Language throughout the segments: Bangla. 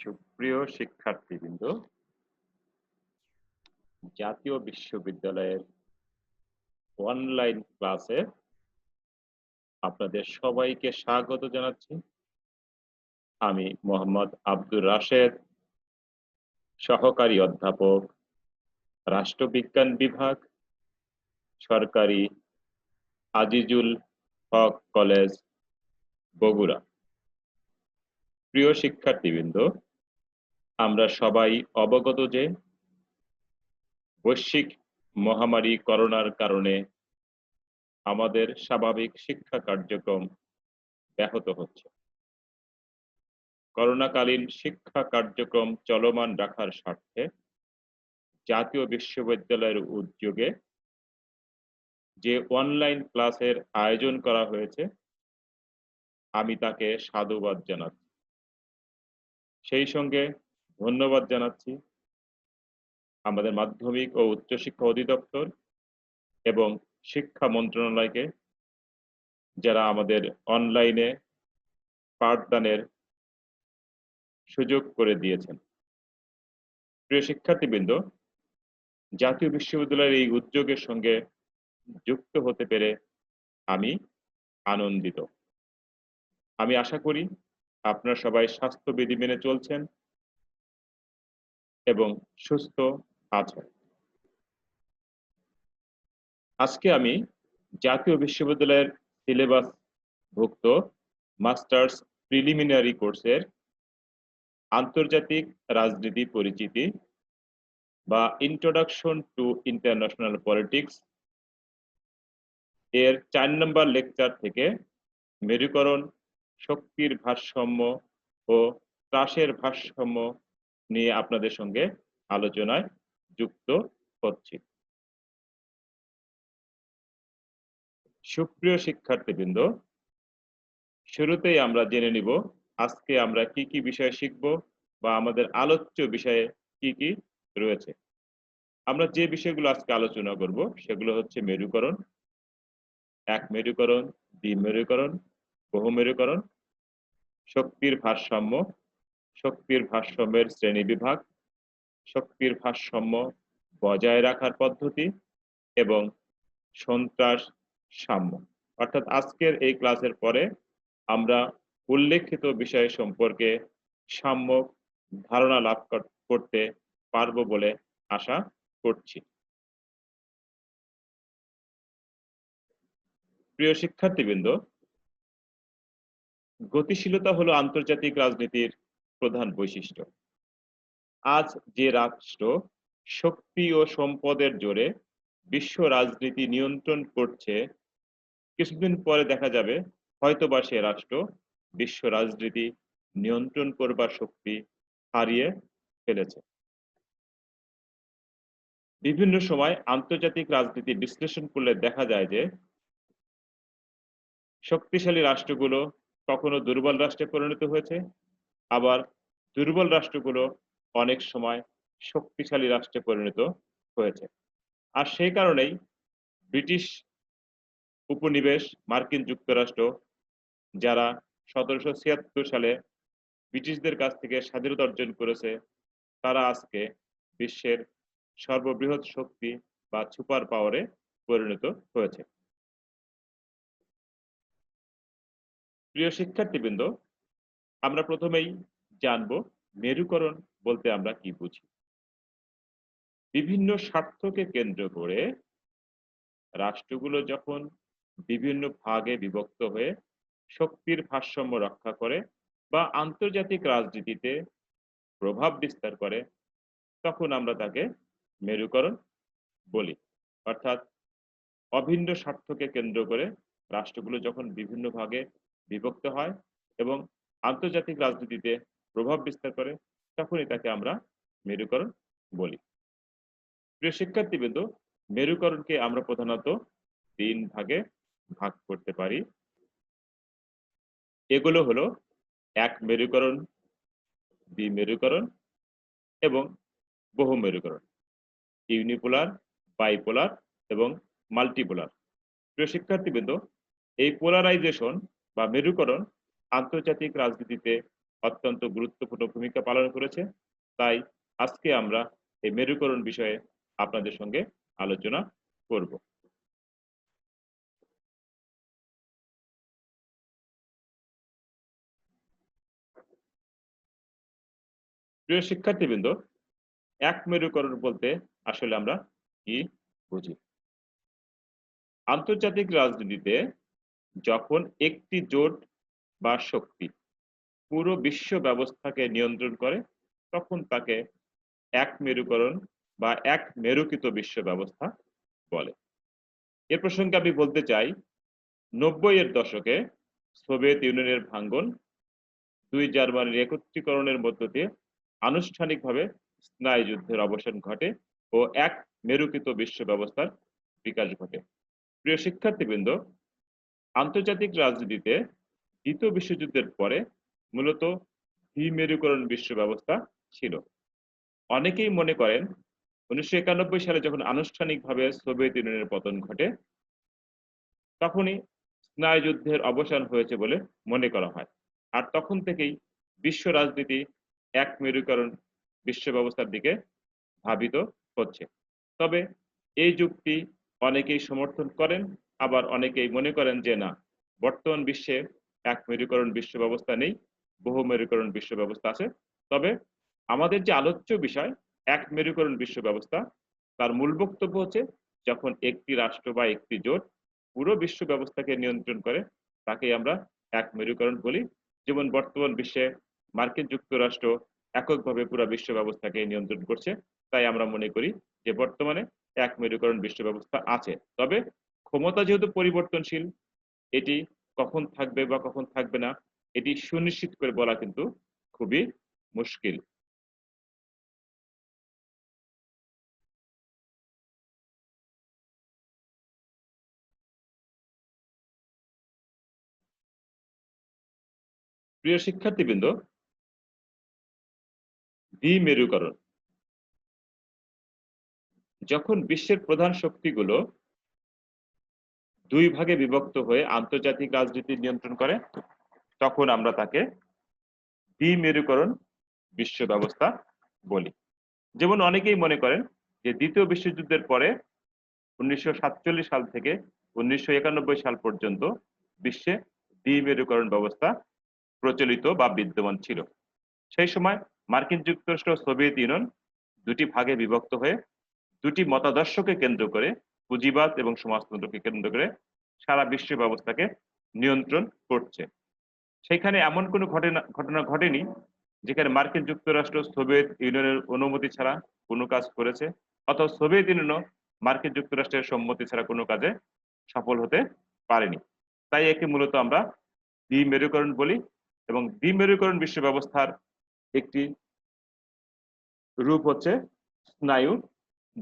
সুপ্রিয় শিক্ষার্থীবৃন্দ, জাতীয় বিশ্ববিদ্যালয়ের অনলাইন ক্লাসে আপনাদের সবাইকে স্বাগত জানাচ্ছি। আমি মোহাম্মদ আব্দুর রাশেদ, সহকারী অধ্যাপক, রাষ্ট্রবিজ্ঞান বিভাগ, সরকারি আজিজুল হক কলেজ, বগুড়া। প্রিয় শিক্ষার্থীবৃন্দ, আমরা সবাই অবগত যে বৈশ্বিক মহামারী করোনার কারণে আমাদের স্বাভাবিক শিক্ষা কার্যক্রম ব্যাহত হচ্ছে। করোনাকালীন শিক্ষা কার্যক্রম চলমান রাখার স্বার্থে জাতীয় বিশ্ববিদ্যালয়ের উদ্যোগে যে অনলাইন ক্লাসের আয়োজন করা হয়েছে, আমি তাকে সাধুবাদ জানাচ্ছি। সেই সঙ্গে ধন্যবাদ জানাচ্ছি আমাদের মাধ্যমিক ও উচ্চশিক্ষা অধিদপ্তর এবং শিক্ষা মন্ত্রণালয়কে, যারা আমাদের অনলাইনে পাঠদানের সুযোগ করে দিয়েছেন। প্রিয় শিক্ষার্থীবৃন্দ, জাতীয় বিশ্ববিদ্যালয়ের এই উদ্যোগের সঙ্গে যুক্ত হতে পেরে আমি আনন্দিত। আমি আশা করি আপনারা সবাই স্বাস্থ্যবিধি মেনে চলছেন এবং সুস্থ আছেন। আজকে আমি জাতীয় বিশ্ববিদ্যালয়ের সিলেবাস ভুক্ত মাস্টার্স প্রিলিমিনারি কোর্সের আন্তর্জাতিক রাজনীতি পরিচিতি বা ইন্ট্রোডাকশন টু ইন্টারন্যাশনাল পলিটিক্স এর 4 নম্বর লেকচার থেকে মেরুকরণ, শক্তির ভারসাম্য ও ত্রাসের ভারসাম্য নিয়ে আপনাদের সঙ্গে আলোচনায় যুক্ত হচ্ছি। সুপ্রিয় শিক্ষার্থীবৃন্দ, শুরুতেই আমরা জেনে নিব আজকে আমরা কি কি বিষয় শিখব বা আমাদের আলোচ্য বিষয়ে কি কি রয়েছে। আমরা যে বিষয়গুলো আজকে আলোচনা করব সেগুলো হচ্ছে মেরুকরণ, এক মেরুকরণ, দ্বিমেরুকরণ, বহুমেরুকরণ, শক্তির ভারসাম্য, শক্তির ভারসাম্যের শ্রেণীবিভাগ, শক্তির ভারসাম্য বজায় রাখার পদ্ধতি এবং সন্ত্রাস সাম্য। অর্থাৎ আজকের এই ক্লাসের পরে আমরা উল্লেখিত বিষয় সম্পর্কে সাম্যক ধারণা লাভ করতে পারবো বলে আশা করছি। প্রিয় শিক্ষার্থীবৃন্দ, গতিশীলতা হলো আন্তর্জাতিক রাজনীতির প্রধান বৈশিষ্ট্য। আজ যে রাষ্ট্র শক্তি ও সম্পদের জোরে বিশ্ব রাজনীতি নিয়ন্ত্রণ করছে, কিছুদিন পরে দেখা যাবে হয়তোবা সে রাষ্ট্র বিশ্ব রাজনীতি নিয়ন্ত্রণ করবার শক্তি হারিয়ে ফেলেছে। বিভিন্ন সময় আন্তর্জাতিক রাজনীতি বিশ্লেষণ করলে দেখা যায় যে শক্তিশালী রাষ্ট্রগুলো কখনো দুর্বল রাষ্ট্রে পরিণত হয়েছে, আবার দুর্বল রাষ্ট্রগুলো অনেক সময় শক্তিশালী রাষ্ট্রে পরিণত হয়েছে। আর সেই কারণেই ব্রিটিশ উপনিবেশ মার্কিন যুক্তরাষ্ট্র, যারা 1776 সালে ব্রিটিশদের কাছ থেকে স্বাধীনতা অর্জন করেছে, তারা আজকে বিশ্বের সর্ববৃহৎ শক্তি বা সুপার পাওয়ারে পরিণত হয়েছে। প্রিয় শিক্ষার্থীবৃন্দ, আমরা প্রথমেই জানব মেরুকরণ বলতে আমরা কি বুঝি। বিভিন্ন স্বার্থকে কেন্দ্র করে রাষ্ট্রগুলো যখন বিভিন্ন ভাগে বিভক্ত হয়ে শক্তির ভারসাম্য রক্ষা করে বা আন্তর্জাতিক রাজনীতিতে প্রভাব বিস্তার করে, তখন আমরা তাকে মেরুকরণ বলি। অর্থাৎ অভিন্ন স্বার্থকে কেন্দ্র করে রাষ্ট্রগুলো যখন বিভিন্ন ভাগে বিভক্ত হয় এবং আন্তর্জাতিক রাজনীতিতে প্রভাব বিস্তার করে, তখনই তাকে আমরা মেরুকরণ বলি। প্রিয় শিক্ষার্থীবৃন্দ, মেরুকরণকে আমরা প্রধানত 3 ভাগে ভাগ করতে পারি। এগুলো হলো এক মেরুকরণ, দ্বিমেরুকরণ এবং বহু মেরুকরণ, ইউনিপোলার, বাইপোলার এবং মাল্টিপোলার। প্রিয় শিক্ষার্থীবৃন্দ, এই পোলারাইজেশন বা মেরুকরণ আন্তর্জাতিক রাজনীতিতে অত্যন্ত গুরুত্বপূর্ণ ভূমিকা পালন করেছে। তাই আজকে আমরা এই মেরুকরণ বিষয়ে আপনাদের সঙ্গে আলোচনা করব। প্রিয় শিক্ষার্থীবৃন্দ, এক মেরুকরণ বলতে আসলে আমরা কি বুঝি? আন্তর্জাতিক রাজনীতিতে যখন একটি জোট বা শক্তি পুরো বিশ্ব ব্যবস্থাকে নিয়ন্ত্রণ করে, তখন তাকে এক মেরুকরণ বা এক মেরুকৃত বিশ্ব ব্যবস্থা বলে। এ প্রসঙ্গে আমি বলতে চাই, ৯০-এর দশকে সোভিয়েত ইউনিয়নের ভাঙ্গন, দুই জার্মানির একত্রীকরণের মধ্য দিয়ে আনুষ্ঠানিকভাবে স্নায়ুযুদ্ধের অবসান ঘটে ও এক মেরুকৃত বিশ্ব ব্যবস্থার বিকাশ ঘটে। প্রিয় শিক্ষার্থীবৃন্দ, আন্তর্জাতিক রাজনীতিতে দ্বিতীয় বিশ্বযুদ্ধের পরে মূলত দ্বিমেরুকরণ বিশ্ব ব্যবস্থা ছিল। অনেকেই মনে করেন ১৯৯১ সালে যখন আনুষ্ঠানিকভাবে সোভিয়েত ইউনিয়নের পতন ঘটে, তখনই স্নায়ুযুদ্ধের অবসান হয়েছে বলে মনে করা হয়। আর তখন থেকেই বিশ্ব রাজনীতি এক মেরুকরণ বিশ্ব ব্যবস্থার দিকে ধাবিত হচ্ছে। তবে এই যুক্তি অনেকেই সমর্থন করেন, আবার অনেকেই মনে করেন যে না, বর্তমান বিশ্বে এক মেরুকরণ বিশ্ব ব্যবস্থা নেই, বহু মেরুকরণ বিশ্ব ব্যবস্থা আছে। তবে আমাদের যে আলোচ্য বিষয় এক মেরুকরণ বিশ্ব ব্যবস্থা, তার মূল বক্তব্য হচ্ছে যখন একটি রাষ্ট্র বা একটি জোট পুরো বিশ্ব ব্যবস্থাকে নিয়ন্ত্রণ করে, তাকেই আমরা এক মেরুকরণ বলি। যেমন বর্তমান বিশ্বে মার্কিন যুক্তরাষ্ট্র এককভাবে পুরো বিশ্ব ব্যবস্থাকে নিয়ন্ত্রণ করছে। তাই আমরা মনে করি যে বর্তমানে এক মেরুকরণ বিশ্ব ব্যবস্থা আছে। তবে ক্ষমতা যেহেতু পরিবর্তনশীল, এটি কখন থাকবে বা কখন থাকবে না, এটি সুনিশ্চিত করে বলা কিন্তু খুবই মুশকিল। প্রিয় শিক্ষার্থীবৃন্দ, দ্বিমেরুকরণ, যখন বিশ্বের প্রধান শক্তিগুলো দুই ভাগে বিভক্ত হয়ে আন্তর্জাতিক রাজনীতি নিয়ন্ত্রণ করে, তখন আমরা তাকে দ্বিমেরুকরণ বিশ্ব ব্যবস্থা বলি। যেমন অনেকেই মনে করেন যে দ্বিতীয় বিশ্বযুদ্ধের পরে ১৯৪৭ সাল থেকে ১৯৯১ সাল পর্যন্ত বিশ্বে দ্বিমেরুকরণ ব্যবস্থা প্রচলিত বা বিদ্যমান ছিল। সেই সময় মার্কিন যুক্তরাষ্ট্র ও সোভিয়েত ইউনিয়ন দুটি ভাগে বিভক্ত হয়ে দুটি মতাদর্শকে কেন্দ্র করে, পুঁজিবাদ এবং সমাজতন্ত্রকে কেন্দ্র করে সারা বিশ্ব ব্যবস্থাকে নিয়ন্ত্রণ করছে। সেখানে এমন কোনো ঘটনা ঘটেনি যেখানে মার্কিন যুক্তরাষ্ট্র সোভিয়েত ইউনিয়নের অনুমতি ছাড়া কোনো কাজ করেছে, অথবা সোভিয়েত ইউনিয়নও মার্কিন যুক্তরাষ্ট্রের সম্মতি ছাড়া কোনো কাজে সফল হতে পারেনি। তাই একে মূলত আমরা দ্বিমেরুকরণ বলি। এবং দ্বিমেরুকরণ বিশ্ব ব্যবস্থার একটি রূপ হচ্ছে স্নায়ু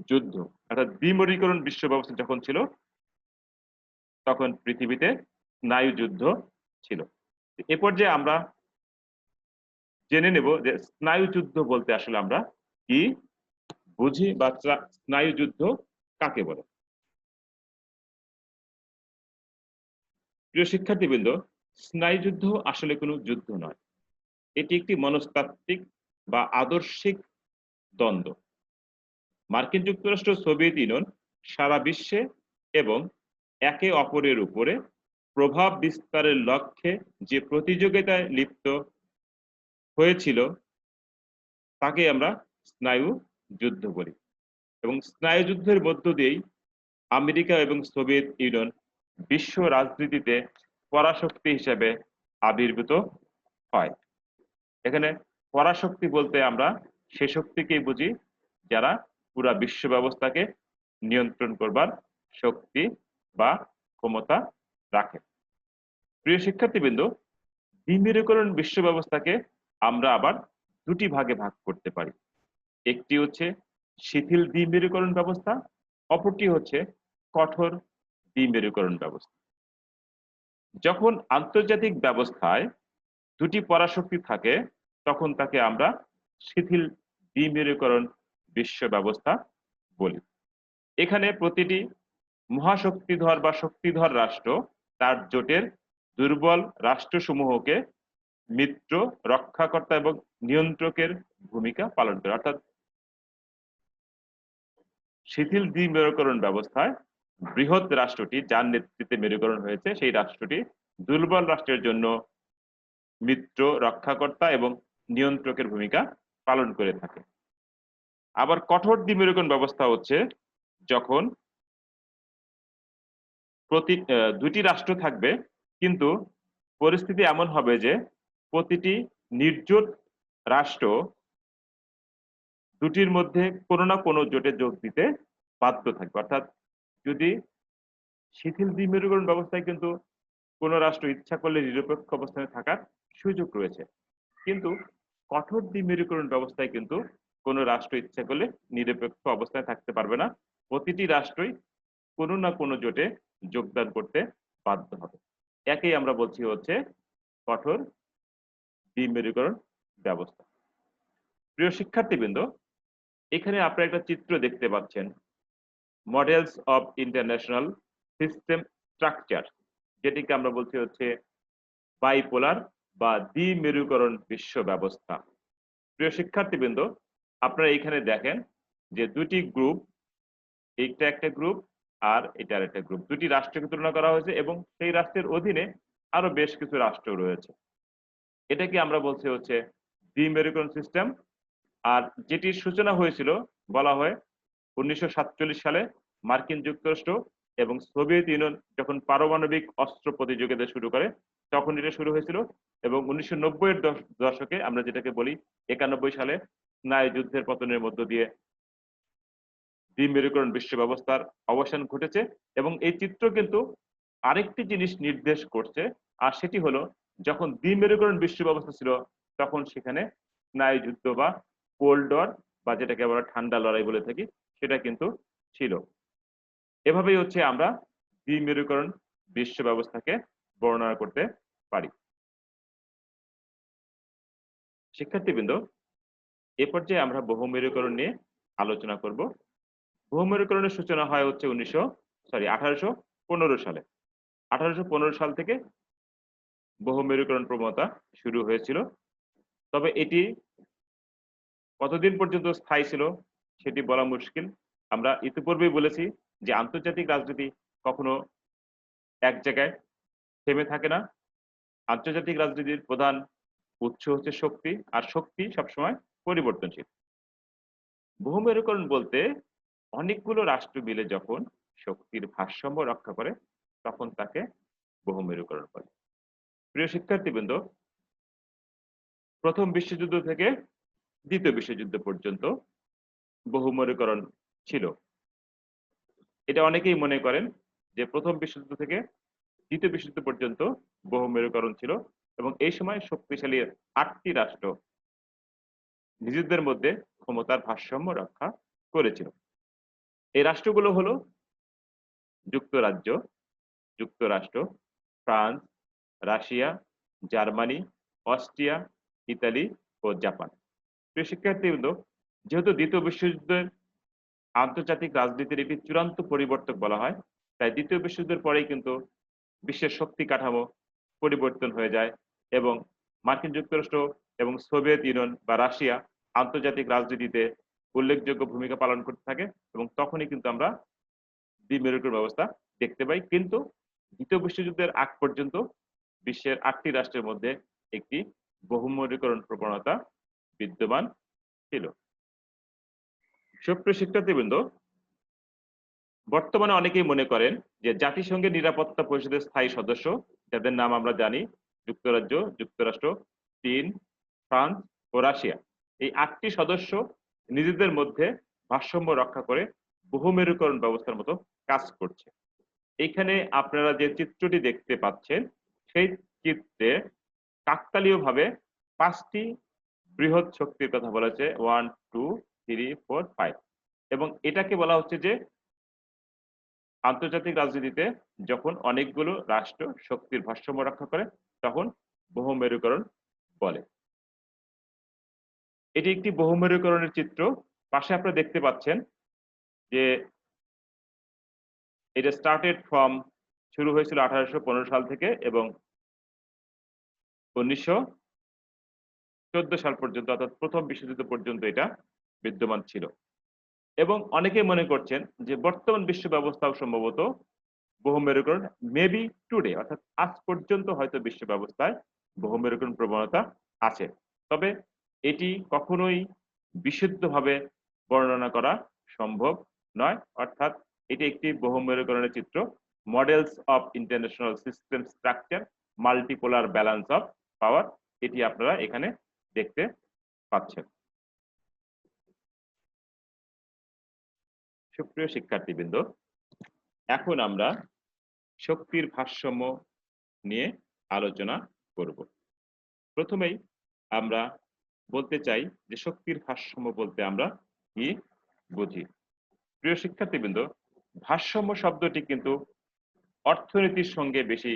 যুদ্ধ। অর্থাৎ দ্বিমেরুকরণ বিশ্ব ব্যবস্থা যখন ছিল, তখন পৃথিবীতে স্নায়ু যুদ্ধ ছিল। এ পর্যায়ে আমরা জেনে নেব যে স্নায়ু যুদ্ধ বলতে আসলে আমরা কি বুঝি বা স্নায়ু যুদ্ধ কাকে বলে। প্রিয় শিক্ষার্থীবৃন্দ, স্নায়ু যুদ্ধ আসলে কোনো যুদ্ধ নয়, এটি একটি মনস্তাত্ত্বিক বা আদর্শিক দ্বন্দ্ব। মার্কিন যুক্তরাষ্ট্র, সোভিয়েত ইউনিয়ন সারা বিশ্বে এবং একে অপরের উপরে প্রভাব বিস্তারের লক্ষ্যে যে প্রতিযোগিতায় লিপ্ত হয়েছিল, তাকে আমরা স্নায়ু যুদ্ধ বলি। এবং স্নায়ু যুদ্ধের মধ্য দিয়েই আমেরিকা এবং সোভিয়েত ইউনিয়ন বিশ্ব রাজনীতিতে পরাশক্তি হিসেবে আবির্ভূত হয়। এখানে পরাশক্তি বলতে আমরা সে শক্তিকেই বুঝি যারা পুরা বিশ্ব ব্যবস্থাকে নিয়ন্ত্রণ করবার শক্তি বা ক্ষমতা রাখে। প্রিয় শিক্ষার্থীবৃন্দ, দ্বিমেরুকরণ বিশ্ব ব্যবস্থাকে আমরা আবার দুটি ভাগে ভাগ করতে পারি। একটি হচ্ছে শিথিল দ্বিমেরুকরণ ব্যবস্থা, অপরটি হচ্ছে কঠোর দ্বিমেরুকরণ ব্যবস্থা। যখন আন্তর্জাতিক ব্যবস্থায় দুটি পরাশক্তি থাকে, তখন তাকে আমরা শিথিল দ্বিমেরুকরণ বিশ্ব ব্যবস্থা বলি। এখানে প্রতিটি মহাশক্তিধর বা শক্তিধর রাষ্ট্র তার জোটের দুর্বল রাষ্ট্রসমূহকে মিত্র, রক্ষাকর্তা এবং নিয়ন্ত্রকের ভূমিকা পালন করে। অর্থাৎ শিথিল দ্বিমেরুকরণ ব্যবস্থায় বৃহৎ রাষ্ট্রটি যার নেতৃত্বে মেরুকরণ হয়েছে সেই রাষ্ট্রটি দুর্বল রাষ্ট্রের জন্য মিত্র, রক্ষাকর্তা এবং নিয়ন্ত্রকের ভূমিকা পালন করে থাকে। আবার কঠোর দ্বিমেরুকরণ ব্যবস্থা হচ্ছে যখন দুটি রাষ্ট্র থাকবে, কিন্তু পরিস্থিতি এমন হবে যে প্রতিটি নির্জোট রাষ্ট্র দুটির মধ্যে কোনো না কোনো জোটে যোগ দিতে বাধ্য থাকবে। অর্থাৎ যদি শিথিল দ্বিমেরুকরণ ব্যবস্থায় কিন্তু কোনো রাষ্ট্র ইচ্ছা করলে নিরপেক্ষ অবস্থানে থাকার সুযোগ রয়েছে, কিন্তু কঠোর দ্বিমেরুকরণ ব্যবস্থায় কিন্তু কোনো রাষ্ট্র ইচ্ছা করলে নিরপেক্ষ অবস্থায় থাকতে পারবে না। প্রতিটি রাষ্ট্রই কোনো না কোনো জোটে যোগদান করতে বাধ্য হবে। একেই আমরা বলছি হচ্ছে কঠোর দ্বিমেরুকরণ ব্যবস্থা। প্রিয় শিক্ষার্থীবৃন্দ, এখানে আপনারা একটা চিত্র দেখতে পাচ্ছেন, models of international system structure, যেটিকে আমরা বলছি হচ্ছে বাইপোলার বা দ্বিমেরুকরণ বিশ্ব ব্যবস্থা। প্রিয় শিক্ষার্থীবৃন্দ, আপনারা এখানে দেখেন যে দুটি গ্রুপ, এইটা একটা গ্রুপ আর এটা আরেকটা গ্রুপ, দুটি রাষ্ট্রকে তুলনা করা হয়েছে এবং সেই রাষ্ট্রের অধীনে আরো বেশ কিছু রাষ্ট্র রয়েছে। এটাকে আমরা বলছি হচ্ছে দ্বিমেরুকরণ সিস্টেম। আর যেটির সূচনা হয়েছিল বলা হয় 1947 সালে মার্কিন যুক্তরাষ্ট্র এবং সোভিয়েত ইউনিয়ন যখন পারমাণবিক অস্ত্র প্রতিযোগিতা শুরু করে তখন এটা শুরু হয়েছিল, এবং 1990-এর দশকে আমরা যেটাকে বলি 91 সালে স্নায়ু যুদ্ধের পতনের মধ্য দিয়ে দ্বিমেরুকরণ বিশ্ব ব্যবস্থার অবসান ঘটেছে। এবং এই চিত্র কিন্তু আরেকটি জিনিস নির্দেশ করছে, আর সেটি হলো যখন দ্বিমেরুকরণ বিশ্ব ব্যবস্থা ছিল তখন সেখানে স্নায়ু যুদ্ধ বা কোল্ড ওয়ার বা যেটাকে আমরা ঠান্ডা লড়াই বলে থাকি সেটা কিন্তু ছিল। এভাবেই হচ্ছে আমরা দ্বিমেরুকরণ বিশ্ব ব্যবস্থাকে বর্ণনা করতে পারি। শিক্ষার্থীবৃন্দ, এ পর্যায়ে আমরা বহুমেরুকরণ নিয়ে আলোচনা করব। বহুমেরুকরণের সূচনা হয় হচ্ছে 1815 সালে। 1815 সাল থেকে বহুমেরুকরণ প্রবণতা শুরু হয়েছিল। তবে এটি কতদিন পর্যন্ত স্থায়ী ছিল সেটি বলা মুশকিল। আমরা ইতিপূর্বেই বলেছি যে আন্তর্জাতিক রাজনীতি কখনো এক জায়গায় থেমে থাকে না। আন্তর্জাতিক রাজনীতির প্রধান উৎস হচ্ছে শক্তি, আর শক্তি সবসময় পরিবর্তনশীল। বহুমেরুকরণ বলতে অনেকগুলো রাষ্ট্র মিলে যখন শক্তির ভারসাম্য রক্ষা করে তখন তাকে বহুমেরুকরণ বলে। প্রিয় শিক্ষার্থীবৃন্দ, প্রথম বিশ্বযুদ্ধ থেকে দ্বিতীয় বিশ্বযুদ্ধ পর্যন্ত বহুমেরুকরণ ছিল। এটা অনেকেই মনে করেন যে প্রথম বিশ্বযুদ্ধ থেকে দ্বিতীয় বিশ্বযুদ্ধ পর্যন্ত বহুমেরুকরণ ছিল এবং এই সময় শক্তিশালী 8টি রাষ্ট্র নিজেদের মধ্যে ক্ষমতার ভারসাম্য রক্ষা করেছিল। এই রাষ্ট্রগুলো হলো যুক্তরাজ্য, যুক্তরাষ্ট্র, France, Russia, Germany, Austria, Italy ও জাপান। প্রিয় শিক্ষার্থীবৃন্দ, যেহেতু দ্বিতীয় বিশ্বযুদ্ধের আন্তর্জাতিক রাজনীতির একটি চূড়ান্ত পরিবর্তক বলা হয়, তাই দ্বিতীয় বিশ্বযুদ্ধের পরেই কিন্তু বিশ্বের শক্তি কাঠামো পরিবর্তন হয়ে যায় এবং মার্কিন যুক্তরাষ্ট্র এবং সোভিয়েত ইউনিয়ন বা রাশিয়া আন্তর্জাতিক রাজনীতিতে উল্লেখযোগ্য ভূমিকা পালন করতে থাকে এবং তখনই কিন্তু আমরা দ্বিমেরুকরণ ব্যবস্থা দেখতে পাই। কিন্তু দ্বিতীয় বিশ্বযুদ্ধের আগ পর্যন্ত বিশ্বের 8টি রাষ্ট্রের মধ্যে একটি বহুমেরুকরণ প্রবণতা বিদ্যমান ছিল। সুপ্রিয় শিক্ষার্থীবৃন্দ, বর্তমানে অনেকেই মনে করেন যে জাতিসংঘের নিরাপত্তা পরিষদের স্থায়ী সদস্য, যাদের নাম আমরা জানি, যুক্তরাজ্য, যুক্তরাষ্ট্র, চীন, ফ্রান্স ও রাশিয়া, এই 8টি সদস্য নিজেদের মধ্যে ভারসাম্য রক্ষা করে বহুমেরুকরণ ব্যবস্থার মতো কাজ করছে। এইখানে আপনারা যে চিত্রটি দেখতে পাচ্ছেন সেই চিত্রে কাকতালীয়ভাবে 5টি বৃহৎ শক্তির কথা বলেছে, 1 2 3 4 5, এবং এটাকে বলা হচ্ছে যে আন্তর্জাতিক রাজনীতিতে যখন অনেকগুলো রাষ্ট্র শক্তির ভারসাম্য রক্ষা করে তখন বহুমেরুকরণ বলে। এটি একটি বহুমেরুকরণের চিত্র। পাশে আপনারা দেখতে পাচ্ছেন যে এটা স্টার্টেড ফ্রম, শুরু হয়েছিল 1815 সাল থেকে এবং 14 সাল পর্যন্ত অর্থাৎ প্রথম বিশ্বযুদ্ধ পর্যন্ত এটা বিদ্যমান ছিল। এবং অনেকে মনে করছেন যে বর্তমান বিশ্ব ব্যবস্থাও সম্ভবত বহুমেরুকরণ মেবি টুডে অর্থাৎ আজ পর্যন্ত হয়তো বিশ্ব ব্যবস্থায় বহুমেরুকরণ প্রবণতা আছে। তবে এটি কখনোই বিশুদ্ধভাবে বর্ণনা করা সম্ভব নয়, অর্থাৎ এটি একটি বহুমেরুকরণের চিত্র, models of international system structure, multipolar balance of power, এটি আপনারা এখানে দেখতে পাচ্ছেন। সুপ্রিয় শিক্ষার্থীবৃন্দ, এখন আমরা শক্তির ভারসাম্য নিয়ে আলোচনা করব। প্রথমেই আমরা বলতে চাই যে শক্তির ভারসাম্য বলতে আমরা কি বুঝি। প্রিয় শিক্ষার্থীবৃন্দ, ভারসাম্য শব্দটি কিন্তু অর্থনীতির সঙ্গে বেশি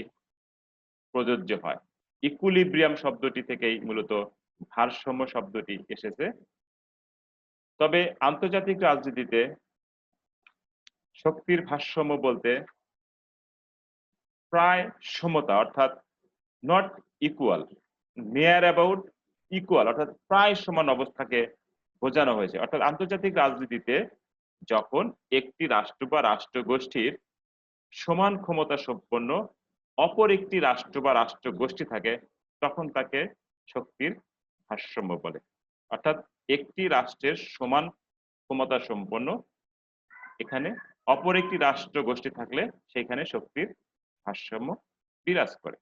প্রযোজ্য হয়। ইকুইলিব্রিয়াম শব্দটি থেকেই মূলত ভারসাম্য শব্দটি এসেছে। তবে আন্তর্জাতিক রাজনীতিতে শক্তির ভারসাম্য বলতে প্রায় সমতা অর্থাৎ not equal, near about equal অর্থাৎ প্রায় সমান অবস্থাকে বোঝানো হয়েছে। অর্থাৎ আন্তর্জাতিক রাজনীতিতে যখন একটি রাষ্ট্র বা রাষ্ট্র গোষ্ঠীর সমান ক্ষমতা সম্পন্ন অপর একটি রাষ্ট্র বা রাষ্ট্র গোষ্ঠী থাকে, তখন তাকে শক্তির ভারসাম্য বলে। অর্থাৎ একটি রাষ্ট্রের সমান ক্ষমতা সম্পন্ন এখানে অপর একটি রাষ্ট্র গোষ্ঠী থাকলে সেখানে শক্তির ভারসাম্য বিরাজ করে।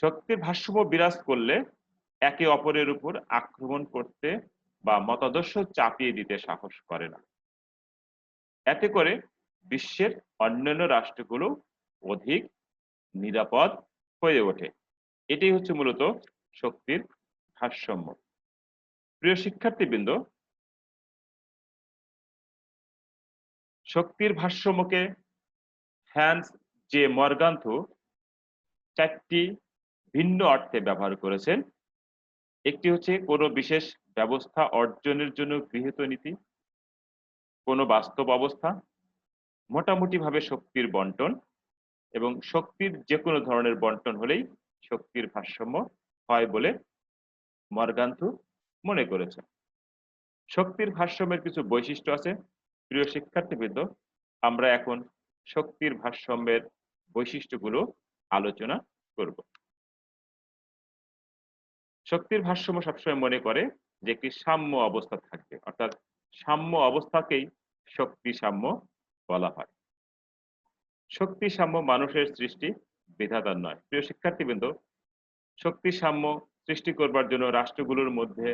শক্তির ভারসাম্য বিরাজ করলে একে অপরের উপর আক্রমণ করতে বা মতাদর্শ চাপিয়ে দিতে সাহস করে না। এতে করে বিশ্বের অন্যান্য রাষ্ট্রগুলো অধিক নিরাপদ হয়ে ওঠে। এটাই হচ্ছে মূলত শক্তির ভারসাম্য। প্রিয় শিক্ষার্থীবৃন্দ, শক্তির ভারসাম্যকে হ্যান্স জে মর্গানথু 4টি ভিন্ন অর্থে ব্যবহার করেছেন। একটি হচ্ছে কোনো বিশেষ ব্যবস্থা অর্জনের জন্য গৃহীত নীতি, কোনো বাস্তব অবস্থা, মোটামুটিভাবে শক্তির বন্টন, এবং শক্তির যে কোনো ধরনের বন্টন হলেই শক্তির ভারসাম্য হয় বলে মর্গানথু মনে করেছেন। শক্তির ভারসাম্যের কিছু বৈশিষ্ট্য আছে। প্রিয় শিক্ষার্থীবৃন্দ, আমরা এখন শক্তির ভারসাম্যের বৈশিষ্ট্যগুলো আলোচনা করব। শক্তির ভারসাম্য সবসময় মনে করে যে একটি সাম্য অবস্থা থাকবে, অর্থাৎ সাম্য অবস্থাকেই শক্তি সাম্য বলা হয়। শক্তি সাম্য মানুষের সৃষ্টি, বিধাতার নয়। প্রিয় শিক্ষার্থীবৃন্দ, শক্তি সাম্য সৃষ্টি করবার জন্য রাষ্ট্রগুলোর মধ্যে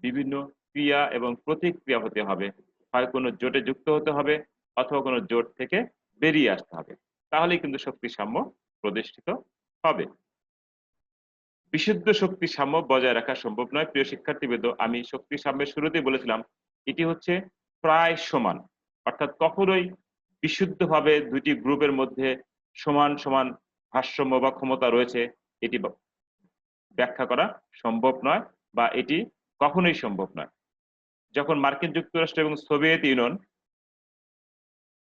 বিভিন্ন ক্রিয়া এবং প্রতিক্রিয়া হতে হবে। হয় কোনো জোটে যুক্ত হতে হবে অথবা কোনো জোট থেকে বেরিয়ে আসতে হবে, তাহলেই কিন্তু শক্তি সাম্য প্রতিষ্ঠিত হবে। বিশুদ্ধ শক্তি সাম্য বজায় রাখা সম্ভব নয়। প্রিয় শিক্ষার্থীবৃন্দ, আমি শক্তি সাম্যের শুরুতেই বলেছিলাম এটি হচ্ছে প্রায় সমান, অর্থাৎ কখনোই বিশুদ্ধভাবে দুটি গ্রুপের মধ্যে সমান সমান ভারসাম্য বা ক্ষমতা রয়েছে এটি ব্যাখ্যা করা সম্ভব নয়, বা এটি কখনোই সম্ভব নয়। যখন মার্কিন যুক্তরাষ্ট্র এবং সোভিয়েত ইউনিয়ন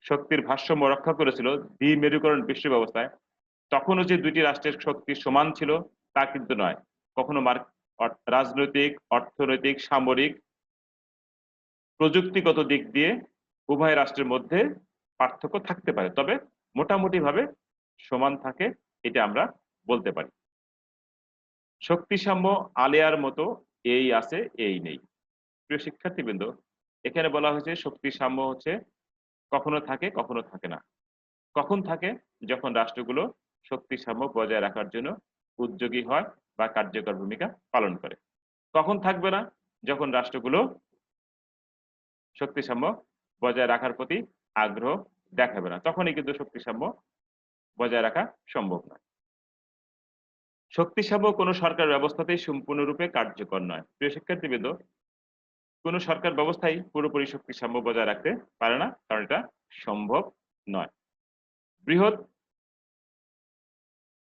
শক্তির ভারসাম্য রক্ষা করেছিল দ্বিমেরুকরণ বিশ্ব ব্যবস্থায়, তখনও যে দুটি রাষ্ট্রের শক্তি সমান ছিল তা কিন্তু নয়। কখনো রাজনৈতিক, অর্থনৈতিক, সামরিক, প্রযুক্তিগত দিক দিয়ে উভয় রাষ্ট্রের মধ্যে পার্থক্য থাকতে পারে, তবে মোটামুটি ভাবে সমান থাকে, এটা আমরা বলতে পারি। শক্তি সাম্য আলেয়ার মতো এই আছে এই নেই। প্রিয় শিক্ষার্থীবৃন্দ, এখানে বলা হয়েছে শক্তি সাম্য হচ্ছে কখনো থাকে কখনো থাকে না। কখন থাকে? যখন রাষ্ট্রগুলো শক্তি সাম্য বজায় রাখার জন্য উদ্যোগী হয় বা কার্যকর ভূমিকা পালন করে। কখন থাকবে না? যখন রাষ্ট্রগুলো শক্তি সাম্য বজায় রাখার প্রতি আগ্রহ দেখাবে না, তখনই কিন্তু শক্তি সাম্য বজায় রাখা সম্ভব নয়। শক্তি সাম্য কোনো সরকার ব্যবস্থাতেই সম্পূর্ণরূপে কার্যকর নয়। প্রিয় শিক্ষার্থীবৃন্দ, কোনো সরকার ব্যবস্থাই পুরোপুরি শক্তি সাম্য বজায় রাখতে পারে না, কারণ এটা সম্ভব নয়। বৃহৎ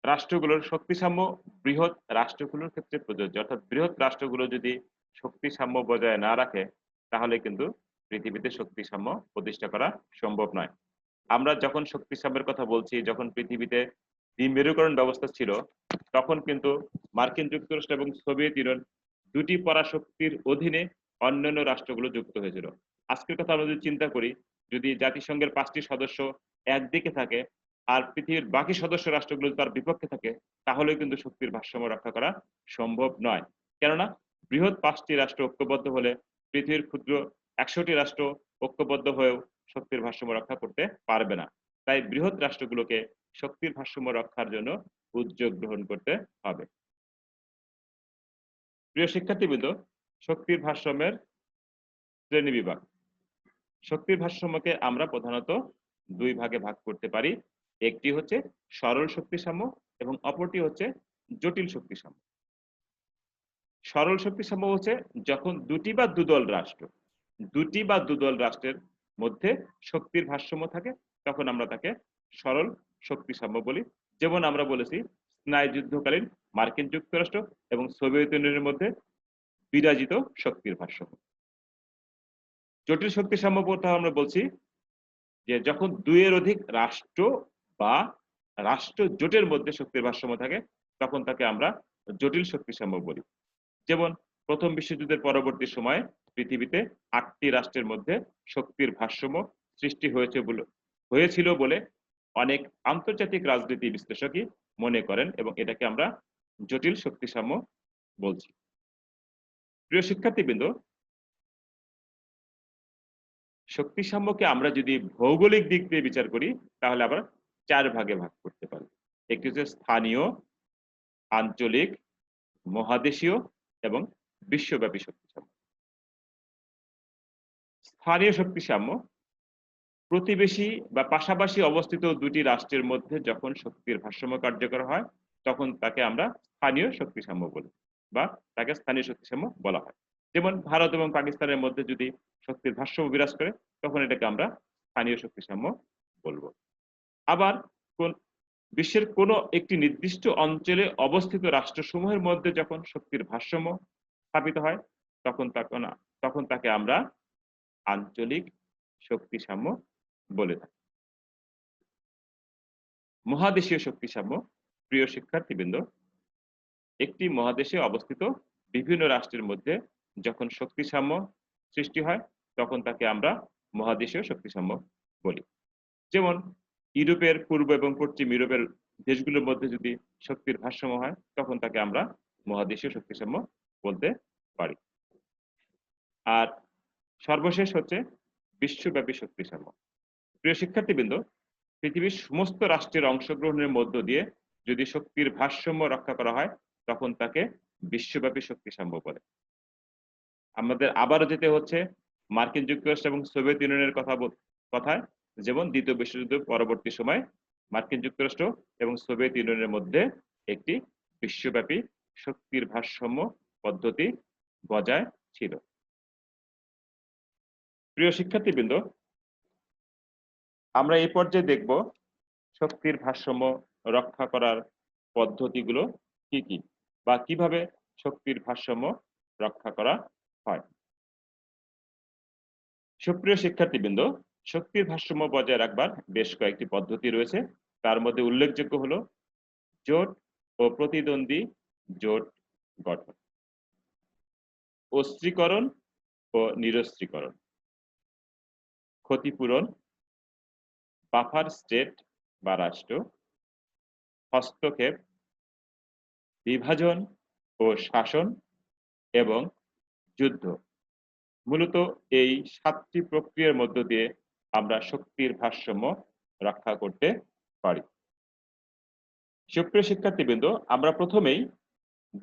রাষ্ট্রগুলোর শক্তি সাম্য বৃহৎ রাষ্ট্রগুলোর ক্ষেত্রে প্রযোজ্য, অর্থাৎ বৃহৎ রাষ্ট্রগুলো যদি শক্তি সাম্য বজায় না রাখে তাহলে কিন্তু পৃথিবীতে শক্তি সাম্য প্রতিষ্ঠা করা সম্ভব নয়। আমরা যখন শক্তি সাম্যের কথা বলছি, যখন পৃথিবীতে দ্বিমেরুকরণ ব্যবস্থা ছিল, তখন কিন্তু মার্কিন যুক্তরাষ্ট্র এবং সোভিয়েত ইউনিয়ন দুটি পরাশক্তির অধীনে অন্যান্য রাষ্ট্রগুলো যুক্ত হয়েছিল। আজকের কথা আমরা যদি চিন্তা করি, যদি জাতিসংঘের 5টি সদস্য একদিকে থাকে আর পৃথিবীর বাকি সদস্য রাষ্ট্রগুলো তার বিপক্ষে থাকে, তাহলেও কিন্তু শক্তির ভারসাম্য রক্ষা করা সম্ভব নয়। কেননা বৃহৎ 5টি রাষ্ট্র ঐক্যবদ্ধ হলে পৃথিবীর ক্ষুদ্র 100টি রাষ্ট্র ঐক্যবদ্ধ হয়েও শক্তির ভারসাম্য রক্ষা করতে পারবে না। তাই বৃহৎ রাষ্ট্রগুলোকে শক্তির ভারসাম্য রক্ষার জন্য উদ্যোগ গ্রহণ করতে হবে। প্রিয় শিক্ষার্থীবৃন্দ, শক্তির ভারসাম্যের শ্রেণীবিভাগ। শক্তির ভারসাম্যকে আমরা প্রধানত দুই ভাগে ভাগ করতে পারি। একটি হচ্ছে সরল শক্তিসাম্য এবং অপরটি হচ্ছে জটিল শক্তিসাম্য। সরল শক্তিসাম্য হচ্ছে যখন দুটি বা দুদল রাষ্ট্রের মধ্যে শক্তির ভারসাম্য থাকে, তখন আমরা তাকে সরল শক্তিসাম্য বলি। যেমন আমরা বলেছি স্নায়ুযুদ্ধকালীন মার্কিন যুক্তরাষ্ট্র এবং সোভিয়েত ইউনিয়নের মধ্যে বিরাজিত শক্তির ভারসাম্য। জটিল শক্তিসাম্য বলতে আমরা বলছি যে যখন দুইয়ের অধিক রাষ্ট্র বা রাষ্ট্র জোটের মধ্যে শক্তির ভারসাম্য থাকে, তখন তাকে আমরা জটিল শক্তিসাম্য বলি। যেমন প্রথম বিশ্বযুদ্ধের পরবর্তী সময়ে পৃথিবীতে 8টি রাষ্ট্রের মধ্যে শক্তির ভারসাম্য সৃষ্টি হয়েছিল বলে অনেক আন্তর্জাতিক রাজনীতি বিশ্লেষকই মনে করেন, এবং এটাকে আমরা জটিল শক্তিসাম্য বলছি। প্রিয় শিক্ষার্থীবৃন্দ, শক্তিসাম্যকে আমরা যদি ভৌগোলিক দিক দিয়ে বিচার করি, তাহলে আমরা 4 ভাগে ভাগ করতে পারি। একটি হচ্ছে স্থানীয়, আঞ্চলিক, মহাদেশীয় এবং বিশ্বব্যাপী শক্তিসাম্য। স্থানীয় শক্তিসাম্য প্রতিবেশী বা পাশাপাশি অবস্থিত দুটি রাষ্ট্রের মধ্যে যখন শক্তির ভারসাম্য কার্যকর হয়, তখন তাকে আমরা স্থানীয় শক্তিসাম্য বলি বা তাকে স্থানীয় শক্তিসাম্য বলা হয়। যেমন ভারত এবং পাকিস্তানের মধ্যে যদি শক্তির ভারসাম্য বিরাজ করে, তখন এটাকে আমরা স্থানীয় শক্তিসাম্য বলবো। আবার বিশ্বের কোনো একটি নির্দিষ্ট অঞ্চলে অবস্থিত রাষ্ট্রসমূহের মধ্যে যখন শক্তির ভারসাম্য স্থাপিত হয়, তখন তাকে আমরা আঞ্চলিক শক্তিসাম্য বলে থাকি। মহাদেশীয় শক্তিসাম্য। প্রিয় শিক্ষার্থীবৃন্দ, একটি মহাদেশে অবস্থিত বিভিন্ন রাষ্ট্রের মধ্যে যখন শক্তিসাম্য সৃষ্টি হয়, তখন তাকে আমরা মহাদেশীয় শক্তিসাম্য বলি। যেমন ইউরোপের পূর্ব এবং পশ্চিম ইউরোপের দেশগুলোর মধ্যে যদি শক্তির ভারসাম্য হয়, তখন তাকে আমরা মহাদেশীয় শক্তিসাম্য বলতে পারি। আর সর্বশেষ হচ্ছে বিশ্বব্যাপী শক্তিসাম্য। প্রিয় শিক্ষার্থীবৃন্দ, পৃথিবীর সমস্ত রাষ্ট্রের অংশগ্রহণের মধ্য দিয়ে যদি শক্তির ভারসাম্য রক্ষা করা হয়, তখন তাকে বিশ্বব্যাপী শক্তিসাম্য বলে। আমাদের আবারও যেতে হচ্ছে মার্কিন যুক্তরাষ্ট্র এবং সোভিয়েত ইউনিয়নের কথায়। যেমন দ্বিতীয় বিশ্বযুদ্ধ পরবর্তী সময় মার্কিন যুক্তরাষ্ট্র এবং সোভিয়েত ইউনিয়নের মধ্যে একটি বিশ্বব্যাপী শক্তির ভারসাম্য পদ্ধতি বজায় ছিল। প্রিয় শিক্ষার্থীবৃন্দ, আমরা এই পর্যায়ে দেখব শক্তির ভারসাম্য রক্ষা করার পদ্ধতিগুলো কি কি, বা কিভাবে শক্তির ভারসাম্য রক্ষা করা হয়। সুপ্রিয় শিক্ষার্থীবৃন্দ, শক্তির ভারসাম্য বজায় রাখবার বেশ কয়েকটি পদ্ধতি রয়েছে। তার মধ্যে উল্লেখযোগ্য হলো জোট ও প্রতিদ্বন্দ্বী জোট গঠন, অস্ত্রীকরণ ও নিরস্ত্রীকরণ, ক্ষতিপূরণ, বাফার স্টেট বা রাষ্ট্র, হস্তক্ষেপ, বিভাজন ও শাসন এবং যুদ্ধ। মূলত এই 7টি প্রক্রিয়ার মধ্য দিয়ে আমরা শক্তির ভারসাম্য রক্ষা করতে পারি। সুপ্রিয় শিক্ষার্থীবৃন্দ, আমরা প্রথমেই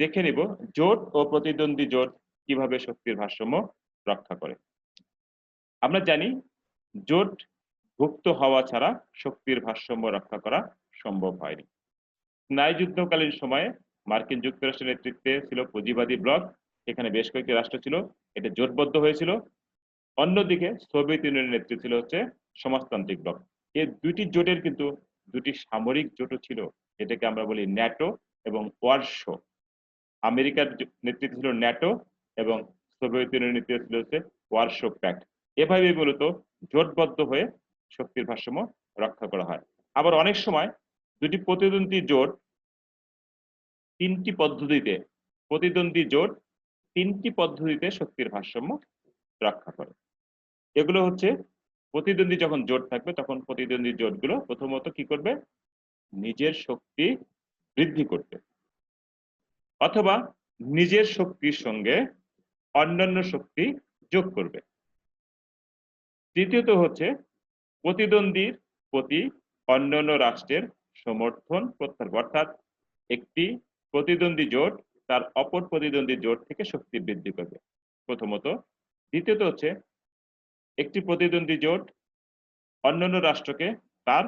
দেখে নিব জোট ও প্রতিদ্বন্দ্বী জোট কিভাবে শক্তির ভারসাম্য রক্ষা করে। আমরা জানি জোট ভুক্ত হওয়া ছাড়া শক্তির ভারসাম্য রক্ষা করা সম্ভব হয়নি। স্নায়ুযুদ্ধকালীন সময়ে মার্কিন যুক্তরাষ্ট্রের নেতৃত্বে ছিল পুঁজিবাদী ব্লক, এখানে বেশ কয়েকটি রাষ্ট্র ছিল, এটা জোটবদ্ধ হয়েছিল। অন্যদিকে সোভিয়েত ইউনিয়নের নেতৃত্বে ছিল হচ্ছে সমাজতান্ত্রিক ব্লক। এই দুটি জোটের কিন্তু দুটি সামরিক জোটও ছিল, এটাকে আমরা বলি ন্যাটো এবং ওয়ারশো। আমেরিকার নেতৃত্বে ছিল ন্যাটো এবং সোভিয়েত ইউনিয়নের নেতৃত্বে ছিল হচ্ছে ওয়ারশো প্যাক্ট। এভাবে মূলত জোটবদ্ধ হয়ে শক্তির ভারসাম্য রক্ষা করা হয়। আবার অনেক সময় দুটি প্রতিদ্বন্দ্বী জোট তিনটি পদ্ধতিতে শক্তির ভারসাম্য রক্ষা করে। এগুলো হচ্ছে প্রতিদ্বন্দ্বী যখন জোট থাকবে তখন প্রতিদ্বন্দ্বী জোটগুলো প্রথমত কি করবে, নিজের শক্তি বৃদ্ধি করবে অথবা নিজের শক্তির সঙ্গে অন্যান্য শক্তি যোগ করবে। তৃতীয়ত হচ্ছে প্রতিদ্বন্দ্বীর প্রতি অন্যান্য রাষ্ট্রের সমর্থন প্রত্যাহার, অর্থাৎ একটি প্রতিদ্বন্দ্বী জোট তার অপর প্রতিদ্বন্দ্বী জোট থেকে শক্তি বৃদ্ধি করবে প্রথমত। দ্বিতীয়ত হচ্ছে একটি প্রতিদ্বন্দ্বী জোট অন্যান্য রাষ্ট্রকে তার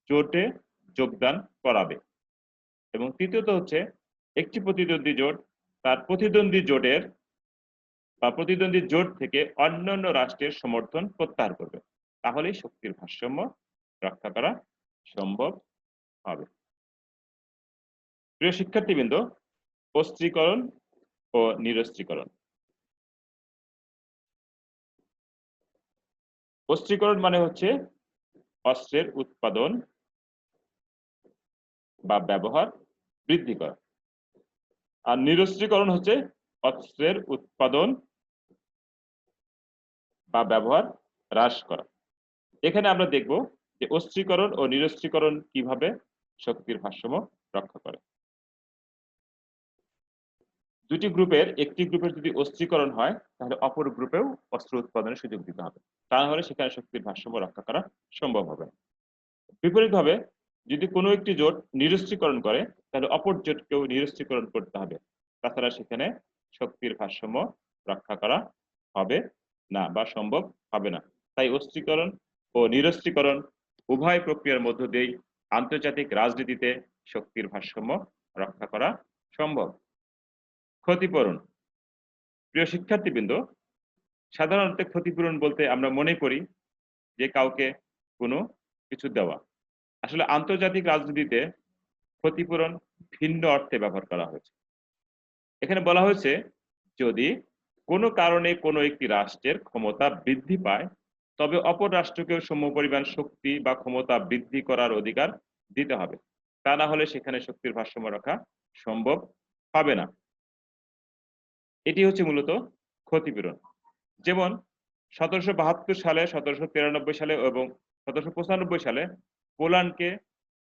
জোটে যোগদান করাবে। এবং তৃতীয়ত হচ্ছে একটি প্রতিদ্বন্দ্বী জোট তার প্রতিদ্বন্দ্বী জোট থেকে অন্যান্য রাষ্ট্রের সমর্থন প্রত্যাহার করবে। তাহলেই শক্তির ভারসাম্য রক্ষা করা সম্ভব হবে। প্রিয় শিক্ষার্থীবৃন্দ, অস্ত্রীকরণ ও নিরস্ত্রীকরণ। অস্ত্রীকরণ মানে হচ্ছে অস্ত্রের উৎপাদন বা ব্যবহার বৃদ্ধি করা, আর নিরস্ত্রীকরণ হচ্ছে অস্ত্রের উৎপাদন বা ব্যবহার হ্রাস করা। এখানে আমরা দেখব যে অস্ত্রীকরণ ও নিরস্ত্রীকরণ কিভাবে শক্তির ভারসাম্য রক্ষা করে। দুটি গ্রুপের একটি গ্রুপের যদি অস্ত্রীকরণ হয় তাহলে অপর গ্রুপেও অস্ত্র উৎপাদনের সুযোগ দিতে হবে, তা না হলে সেখানে শক্তির ভারসাম্য রক্ষা করা সম্ভব হবে না। বিপরীতভাবে যদি কোনো একটি জোট নিরস্ত্রীকরণ করে তাহলে অপর জোটকেও নিরস্ত্রীকরণ করতে হবে, তাছাড়া সেখানে শক্তির ভারসাম্য রক্ষা করা হবে না বা সম্ভব হবে না। তাই অস্ত্রীকরণ ও নিরস্ত্রীকরণ উভয় প্রক্রিয়ার মধ্য দিয়েই আন্তর্জাতিক রাজনীতিতে শক্তির ভারসাম্য রক্ষা করা সম্ভব। ক্ষতিপূরণ। প্রিয় শিক্ষার্থীবৃন্দ, সাধারণত ক্ষতিপূরণ বলতে আমরা মনে করি যে কাউকে কোনো কিছু দেওয়া। আসলে আন্তর্জাতিক রাজনীতিতে ক্ষতিপূরণ ভিন্ন অর্থে ব্যবহার করা হয়েছে। এখানে বলা হয়েছে যদি কোনো কারণে কোনো একটি রাষ্ট্রের ক্ষমতা বৃদ্ধি পায় তবে অপর রাষ্ট্রকেও সমপরিমাণ শক্তি বা ক্ষমতা বৃদ্ধি করার অধিকার দিতে হবে, তা না হলে সেখানে শক্তির ভারসাম্য রক্ষা সম্ভব হবে না। এটি হচ্ছে মূলত ক্ষতিপূরণ। যেমন 1772 সালে, 1793 সালে এবং 1795 সালে পোল্যান্ডকে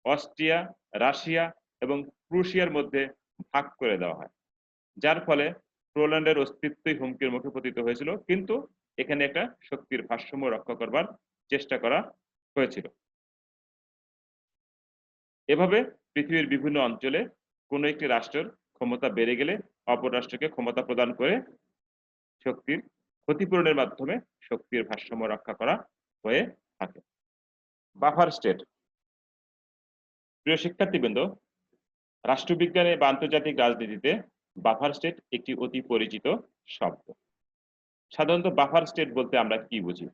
অস্ট্রিয়া, রাশিয়া এবং প্রুশিয়ার মধ্যে ভাগ করে দেওয়া হয়, যার ফলে পোল্যান্ডের অস্তিত্বই হুমকির মুখে পতিত হয়েছিল, কিন্তু এখানে একটা শক্তির ভারসাম্য রক্ষা করবার চেষ্টা করা হয়েছিল। এভাবে পৃথিবীর বিভিন্ন অঞ্চলে কোনো একটি রাষ্ট্রের ক্ষমতা বেড়ে গেলে অপর রাষ্ট্রকে ক্ষমতা প্রদান করে শক্তির ক্ষতিপূরণের মাধ্যমে শক্তির ভারসাম্য রক্ষা করা হয়ে থাকে। Buffer state. প্রিয় শিক্ষার্থীবৃন্দ, রাষ্ট্রবিজ্ঞানে বা আন্তর্জাতিক রাজনীতিতে বাফার স্টেট একটি অতি পরিচিত শব্দ। সাধারণত বাফার স্টেট বলতে আমরা কি বুঝি?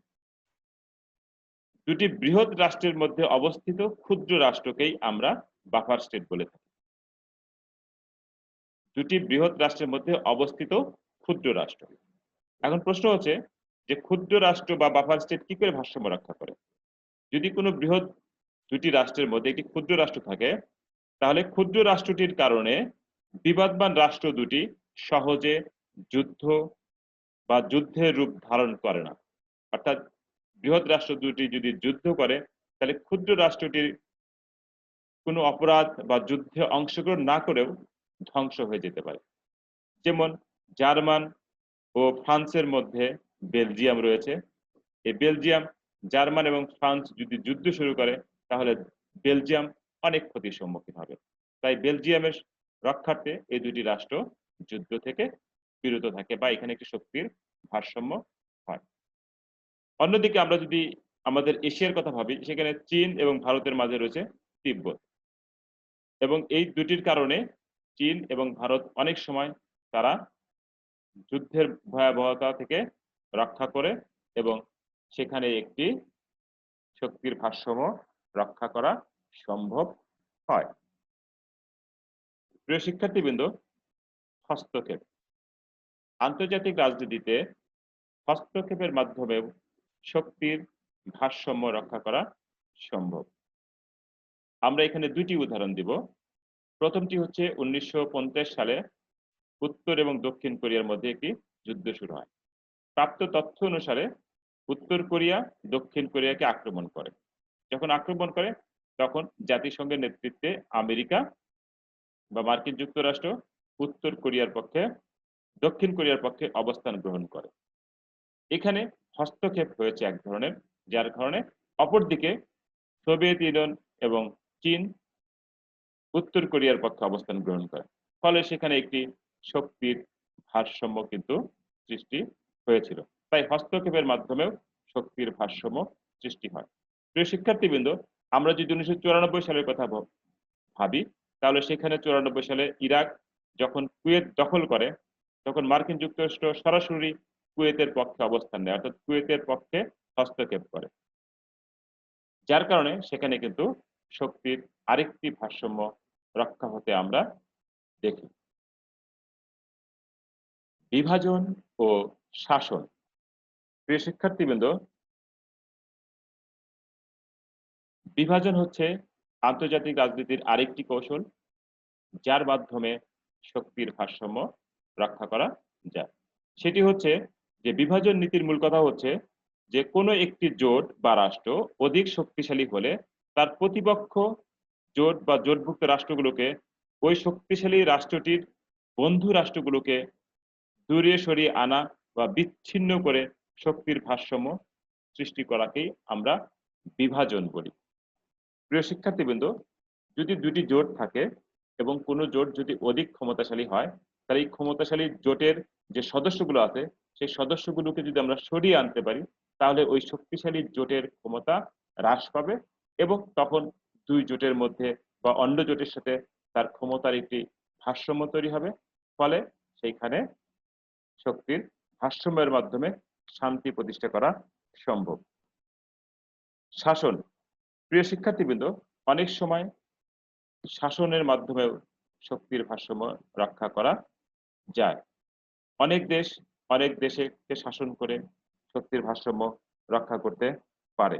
দুটি বৃহৎ রাষ্ট্রের মধ্যে অবস্থিত ক্ষুদ্র রাষ্ট্রকেই আমরা বাফার স্টেট বলে থাকি। দুটি বৃহৎ রাষ্ট্রের মধ্যে অবস্থিত ক্ষুদ্র রাষ্ট্র। এখন প্রশ্ন হচ্ছে যে ক্ষুদ্র রাষ্ট্র বা বাফার স্টেট কি করে ভারসাম্য রক্ষা করে? যদি কোনো বৃহৎ দুটি রাষ্ট্রের মধ্যে একটি ক্ষুদ্র রাষ্ট্র থাকে তাহলে ক্ষুদ্র রাষ্ট্রটির কারণে বিবাদমান রাষ্ট্র দুটি সহজে যুদ্ধের রূপ ধারণ করে না। অর্থাৎ বৃহৎ রাষ্ট্র দুটি যদি যুদ্ধ করে তাহলে ক্ষুদ্র রাষ্ট্রটির কোনো অপরাধ বা যুদ্ধে অংশগ্রহণ না করেও ধ্বংস হয়ে যেতে পারে। যেমন জার্মান ও ফ্রান্সের মধ্যে বেলজিয়াম রয়েছে। এই বেলজিয়াম, জার্মান এবং ফ্রান্স যদি যুদ্ধ শুরু করে তাহলে বেলজিয়াম অনেক ক্ষতির সম্মুখীন হবে। তাই বেলজিয়ামের রক্ষার্থে এই দুটি রাষ্ট্র যুদ্ধ থেকে বিরত থাকে বা এখানে একটি শক্তির ভারসাম্য হয়। অন্যদিকে আমরা যদি আমাদের এশিয়ার কথা ভাবি, সেখানে চীন এবং ভারতের মাঝে রয়েছে তিব্বত, এবং এই দুটির কারণে চীন এবং ভারত অনেক সময় তারা যুদ্ধের ভয়াবহতা থেকে রক্ষা করে এবং সেখানে একটি শক্তির ভারসাম্য রক্ষা করা সম্ভব হয়। প্রিয় শিক্ষার্থীবৃন্দ, হস্তক্ষেপ। আন্তর্জাতিক রাজনীতিতে হস্তক্ষেপের মাধ্যমে শক্তির ভারসাম্য রক্ষা করা সম্ভব। আমরা এখানে দুটি উদাহরণ দিব। প্রথমটি হচ্ছে 1950 সালে উত্তর এবং দক্ষিণ কোরিয়ার মধ্যে একটি যুদ্ধ শুরু হয়। প্রাপ্ত তথ্য অনুসারে উত্তর কোরিয়া দক্ষিণ কোরিয়াকে আক্রমণ করে। যখন আক্রমণ করে তখন জাতিসংঘের নেতৃত্বে আমেরিকা বা মার্কিন যুক্তরাষ্ট্র উত্তর কোরিয়ার পক্ষে দক্ষিণ কোরিয়ার পক্ষে অবস্থান গ্রহণ করে। এখানে হস্তক্ষেপ হয়েছে এক ধরনের, যার কারণে অপরদিকে সোভিয়েত ইউনিয়ন এবং চীন উত্তর কোরিয়ার পক্ষে অবস্থান গ্রহণ করে। ফলে সেখানে একটি শক্তির ভারসাম্য কিন্তু সৃষ্টি হয়েছিল। তাই হস্তক্ষেপের মাধ্যমেও শক্তির ভারসাম্য সৃষ্টি হয়। প্রিয় শিক্ষার্থীবৃন্দ, আমরা যদি 1994 সালের কথা ভাবি, তাহলে সেখানে 94 সালে ইরাক যখন কুয়েত দখল করে, তখন মার্কিন যুক্তরাষ্ট্র সরাসরি কুয়েতের পক্ষে অবস্থান নেয়, অর্থাৎ কুয়েতের পক্ষে হস্তক্ষেপ করে। যার কারণে সেখানে কিন্তু শক্তির আরেকটি ভারসাম্য রক্ষা হতে আমরা দেখি। বিভাজন ও শাসন। প্রিয় শিক্ষার্থীবৃন্দ, বিভাজন হচ্ছে আন্তর্জাতিক রাজনীতির আরেকটি কৌশল, যার মাধ্যমে শক্তির ভারসাম্য রক্ষা করা যায়। সেটি হচ্ছে যে বিভাজন নীতির মূল কথা হচ্ছে যে কোনো একটি জোট বা রাষ্ট্র অধিক শক্তিশালী হলে তার প্রতিপক্ষ জোট বা জোটভুক্ত রাষ্ট্রগুলোকে ওই শক্তিশালী রাষ্ট্রটির বন্ধু রাষ্ট্রগুলোকে দূরে সরিয়ে আনা বা বিচ্ছিন্ন করে শক্তির ভারসাম্য সৃষ্টি করাকেই আমরা বিভাজন বলি। প্রিয় শিক্ষার্থীবৃন্দ, যদি দুটি জোট থাকে এবং কোনো জোট যদি অধিক ক্ষমতাশালী হয়, তাহলে এই ক্ষমতাশালী জোটের যে সদস্যগুলো আছে সেই সদস্যগুলোকে যদি আমরা সরিয়ে আনতে পারি, তাহলে ওই শক্তিশালী জোটের ক্ষমতা হ্রাস পাবে এবং তখন দুই জোটের মধ্যে বা অন্য জোটের সাথে তার ক্ষমতার একটি ভারসাম্য তৈরি হবে। ফলে সেইখানে শক্তির ভারসাম্যের মাধ্যমে শান্তি প্রতিষ্ঠা করা সম্ভব। শাসন। প্রিয় শিক্ষার্থীবৃন্দ, অনেক সময় শাসনের মাধ্যমেও শক্তির ভারসাম্য রক্ষা করা যায়। অনেক দেশকে শাসন করে শক্তির ভারসাম্য রক্ষা করতে পারে।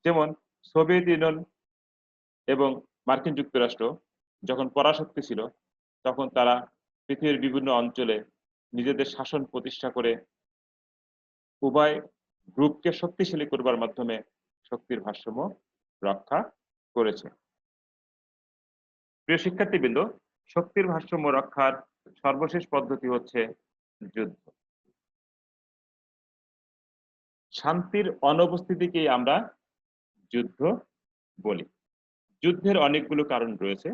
যেমন সোভিয়েত ইউনিয়ন এবং মার্কিন যুক্তরাষ্ট্র যখন পরাশক্তি ছিল, তখন তারা পৃথিবীর বিভিন্ন অঞ্চলে নিজেদের শাসন প্রতিষ্ঠা করে উভয় গ্রুপকে শক্তিশালী করবার মাধ্যমে শক্তির ভারসাম্য রক্ষা করেছে। প্রিয় শিক্ষার্থীবৃন্দ, শক্তির ভারসাম্য রক্ষার সর্বশেষ পদ্ধতি হচ্ছে যুদ্ধ। শান্তির অনুপস্থিতিকেই আমরা যুদ্ধ বলি। যুদ্ধের অনেকগুলো কারণ রয়েছে,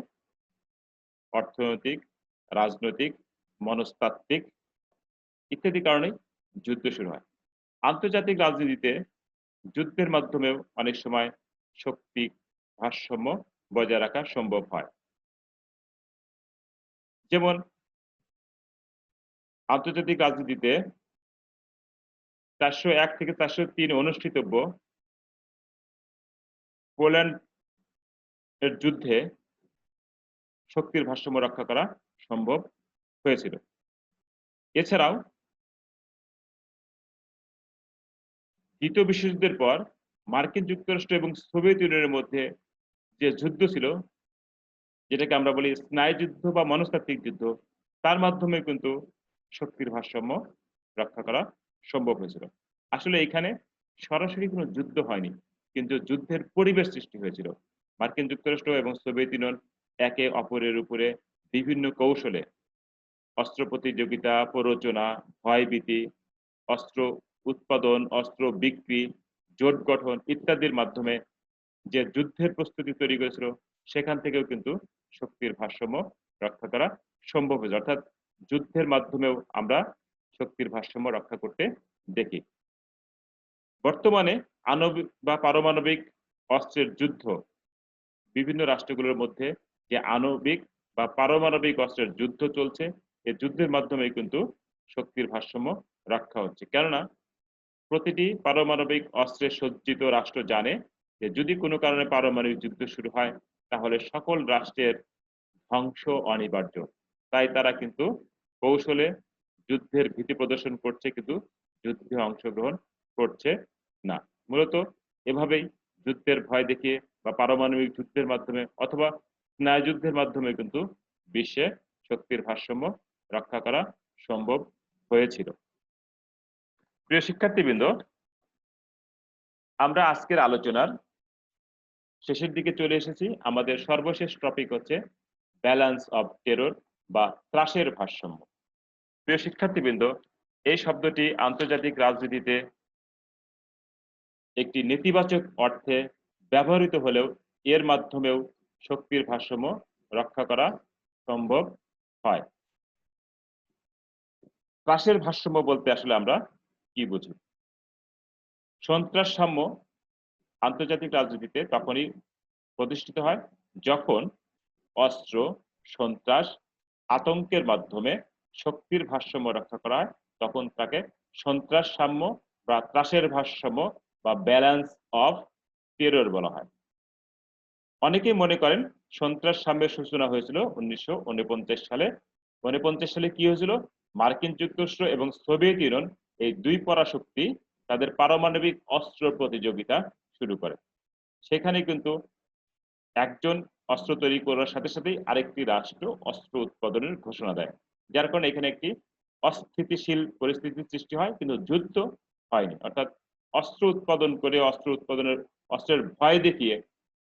অর্থনৈতিক, রাজনৈতিক, মনস্তাত্ত্বিক ইত্যাদি কারণে যুদ্ধ শুরু হয়। আন্তর্জাতিক রাজনীতিতে যুদ্ধের মাধ্যমেও অনেক সময় শক্তি ভারসাম্য বজায় রাখা সম্ভব হয়। যেমন আন্তর্জাতিক রাজনীতিতে 401 থেকে 403 অনুষ্ঠিতব্য পোল্যান্ড এর যুদ্ধে শক্তির ভারসাম্য রক্ষা করা সম্ভব হয়েছিল। এছাড়াও দ্বিতীয় বিশ্বযুদ্ধের পর মার্কিন যুক্তরাষ্ট্র এবং সোভিয়েত ইউনিয়নের মধ্যে যে যুদ্ধ ছিল, যেটাকে আমরা বলি স্নায়ুযুদ্ধ বা মনস্তাত্ত্বিক যুদ্ধ, তার মাধ্যমে কিন্তু শক্তির ভারসাম্য রক্ষা করা সম্ভব হয়েছিল। আসলে এখানে সরাসরি কোনো যুদ্ধ হয়নি, কিন্তু যুদ্ধের পরিবেশ সৃষ্টি হয়েছিল। মার্কিন যুক্তরাষ্ট্র এবং সোভিয়েত ইউনিয়ন একে অপরের উপরে বিভিন্ন কৌশলে অস্ত্র প্রতিযোগিতা, প্ররোচনা, ভয়ভীতি, অস্ত্র উৎপাদন, অস্ত্র বিক্রি, জোট গঠন ইত্যাদির মাধ্যমে যে যুদ্ধের প্রস্তুতি তৈরি করেছিল, সেখান থেকেও কিন্তু শক্তির ভারসাম্য রক্ষা করা সম্ভব হয়েছে। অর্থাৎ যুদ্ধের মাধ্যমেও আমরা শক্তির ভারসাম্য রক্ষা করতে দেখি। বর্তমানে আণবিক বা পারমাণবিক অস্ত্রের যুদ্ধ, বিভিন্ন রাষ্ট্রগুলোর মধ্যে যে আণবিক বা পারমাণবিক অস্ত্রের যুদ্ধ চলছে, এই যুদ্ধের মাধ্যমে কিন্তু শক্তির ভারসাম্য রক্ষা হচ্ছে। কেননা প্রতিটি পারমাণবিক অস্ত্রে সজ্জিত রাষ্ট্র জানে যে যদি কোনো কারণে পারমাণবিক যুদ্ধ শুরু হয়, তাহলে সকল রাষ্ট্রের ধ্বংস অনিবার্য। তাই তারা কিন্তু কৌশলে যুদ্ধের ভীতি প্রদর্শন করছে, কিন্তু যুদ্ধে অংশগ্রহণ করছে না। মূলত এভাবেই যুদ্ধের ভয় দেখিয়ে বা পারমাণবিক যুদ্ধের মাধ্যমে অথবা স্নায়ুযুদ্ধের মাধ্যমে কিন্তু বিশ্বে শক্তির ভারসাম্য রক্ষা করা সম্ভব হয়েছিল। প্রিয় শিক্ষার্থীবৃন্দ, আমরা আজকের আলোচনার শেষের দিকে চলে এসেছি। আমাদের সর্বশেষ টপিক হচ্ছে ব্যালেন্স অফ টেরর বা ত্রাসের ভারসাম্য। প্রিয় শিক্ষার্থীবৃন্দ, এই শব্দটি আন্তর্জাতিক রাজনীতিতে একটি নেতিবাচক অর্থে ব্যবহৃত হলেও এর মাধ্যমেও শক্তির ভারসাম্য রক্ষা করা সম্ভব হয়। ত্রাসের ভারসাম্য বলতে আসলে আমরা কি বুঝি? সন্ত্রাস সাম্য আন্তর্জাতিক রাজনীতিতে তখনই প্রতিষ্ঠিত হয় যখন অস্ত্র, সন্ত্রাস, আতঙ্কের মাধ্যমে শক্তির ভারসাম্য রক্ষা করা হয়, তখন তাকে সন্ত্রাস সাম্য বা ত্রাসের ভারসাম্য বা ব্যালেন্স অফ টেরর বলা হয়। অনেকেই মনে করেন সন্ত্রাস সাম্যের সূচনা হয়েছিল 1949 সালে। 49 সালে কি হয়েছিল? মার্কিন যুক্তরাষ্ট্র এবং সোভিয়েত ইউনিয়ন, এই দুই পরাশক্তি তাদের পারমাণবিক অস্ত্র প্রতিযোগিতা শুরু করে। সেখানে কিন্তু একজন অস্ত্র তৈরি করার সাথে সাথেই আরেকটি রাষ্ট্র অস্ত্র উৎপাদনের ঘোষণা দেয়, যার কারণে এখানে একটি অস্থিতিশীল পরিস্থিতির সৃষ্টি হয়, কিন্তু যুদ্ধ হয়নি। অর্থাৎ অস্ত্র উৎপাদন করে অস্ত্রের ভয় দেখিয়ে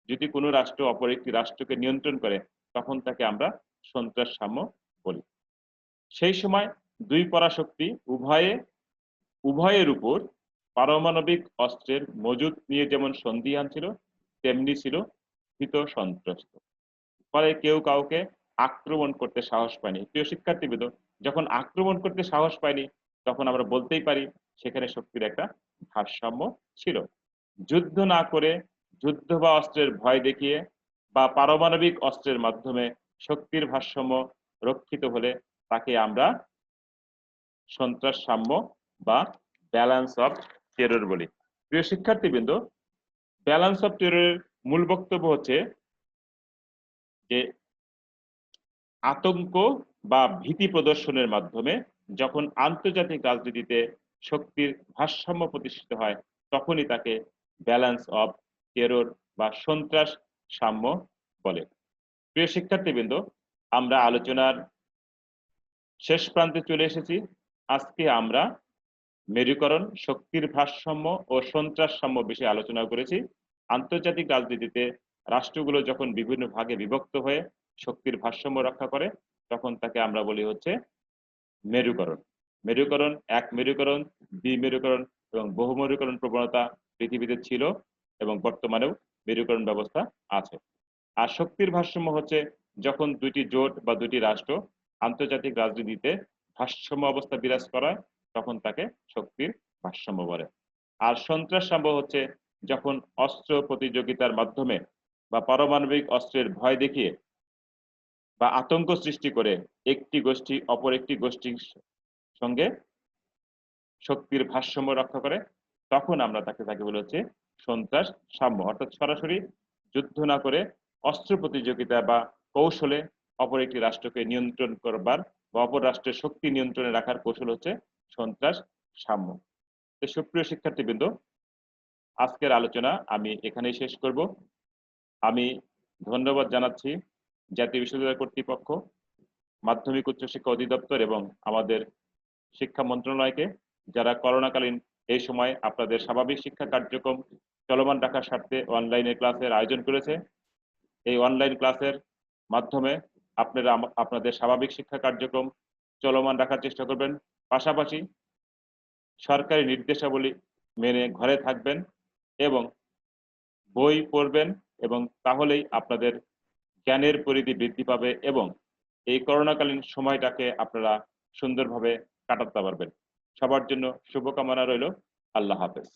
যদি কোনো রাষ্ট্র অপর একটি রাষ্ট্রকে নিয়ন্ত্রণ করে, তখন তাকে আমরা সন্ত্রাস সাম্য বলি। সেই সময় দুই পরাশক্তি উভয়ের উপর পারমাণবিক অস্ত্রের মজুদ নিয়ে যেমন সন্দিহান ছিল, তেমনি ছিল ভীত সন্ত্রস্ত। ফলে কেউ কাউকে আক্রমণ করতে সাহস পায়নি। প্রিয় শিক্ষার্থীবৃন্দ, যখন আক্রমণ করতে সাহস পায়নি, তখন আমরা বলতেই পারি সেখানে শক্তির একটা ভারসাম্য ছিল। যুদ্ধ না করে, যুদ্ধ বা অস্ত্রের ভয় দেখিয়ে বা পারমাণবিক অস্ত্রের মাধ্যমে শক্তির ভারসাম্য রক্ষিত হলে তাকে আমরা সন্ত্রাস সাম্য বা ব্যালেন্স অফ টেরর বলি। প্রিয় শিক্ষার্থীবৃন্দ, ব্যালেন্স অফ টেররের মূল বক্তব্য হচ্ছে যে আতঙ্ক বা ভীতি প্রদর্শনের মাধ্যমে যখন আন্তর্জাতিক রাজনীতিতে শক্তির ভারসাম্য প্রতিষ্ঠিত হয়, তখনই তাকে ব্যালেন্স অফ টেরর বা সন্ত্রাস সাম্য বলে। প্রিয় শিক্ষার্থীবৃন্দ, আমরা আলোচনার শেষ প্রান্তে চলে এসেছি। আজকে আমরা মেরুকরণ, শক্তির ভারসাম্য ও সন্ত্রাস সাম্য বিষয়ে আলোচনা করেছি। আন্তর্জাতিক রাজনীতিতে রাষ্ট্রগুলো যখন বিভিন্ন ভাগে বিভক্ত হয়ে শক্তির ভারসাম্য রক্ষা করে, তখন তাকে আমরা বলি হচ্ছে মেরুকরণ। মেরুকরণ, এক মেরুকরণ, দ্বিমেরুকরণ এবং বহু মেরুকরণ প্রবণতা পৃথিবীতে ছিল এবং বর্তমানেও মেরুকরণ ব্যবস্থা আছে। আর শক্তির ভারসাম্য হচ্ছে যখন দুইটি জোট বা দুইটি রাষ্ট্র আন্তর্জাতিক রাজনীতিতে ভারসাম্য অবস্থা বিরাজ করায়, তখন তাকে শক্তির ভারসাম্য বলে। আর সন্ত্রাস সাম্য হচ্ছে যখন অস্ত্র প্রতিযোগিতার মাধ্যমে বা পারমাণবিক অস্ত্রের ভয় দেখিয়ে বা আতঙ্ক সৃষ্টি করে একটি গোষ্ঠী অপর একটি গোষ্ঠীর সঙ্গে শক্তির ভারসাম্য রক্ষা করে, তখন আমরা তাকে বলে হচ্ছে সন্ত্রাস সাম্য। অর্থাৎ সরাসরি যুদ্ধ না করে অস্ত্র প্রতিযোগিতা বা কৌশলে অপর একটি রাষ্ট্রকে নিয়ন্ত্রণ করবার বা অপর রাষ্ট্রের শক্তি নিয়ন্ত্রণে রাখার কৌশল হচ্ছে সন্ত্রাস সাম্য। তো সুপ্রিয় শিক্ষার্থীবৃন্দ, আজকের আলোচনা আমি এখানেই শেষ করব। আমি ধন্যবাদ জানাচ্ছি জাতীয় বিশ্ববিদ্যালয় কর্তৃপক্ষ, মাধ্যমিক উচ্চশিক্ষা অধিদপ্তর এবং আমাদের শিক্ষা মন্ত্রণালয়কে, যারা করোনাকালীন এই সময় আপনাদের স্বাভাবিক শিক্ষা কার্যক্রম চলমান রাখার স্বার্থে অনলাইনে ক্লাসের আয়োজন করেছে। এই অনলাইন ক্লাসের মাধ্যমে আপনারা আপনাদের স্বাভাবিক শিক্ষা কার্যক্রম চলমান রাখার চেষ্টা করবেন। পাশাপাশি সরকারি নির্দেশাবলী মেনে ঘরে থাকবেন এবং বই পড়বেন, এবং তাহলেই আপনাদের জ্ঞানের পরিধি বৃদ্ধি পাবে এবং এই করোনাকালীন সময়টাকে আপনারা সুন্দরভাবে কাটাতে পারবেন। সবার জন্য শুভকামনা রইল। আল্লাহ হাফেজ।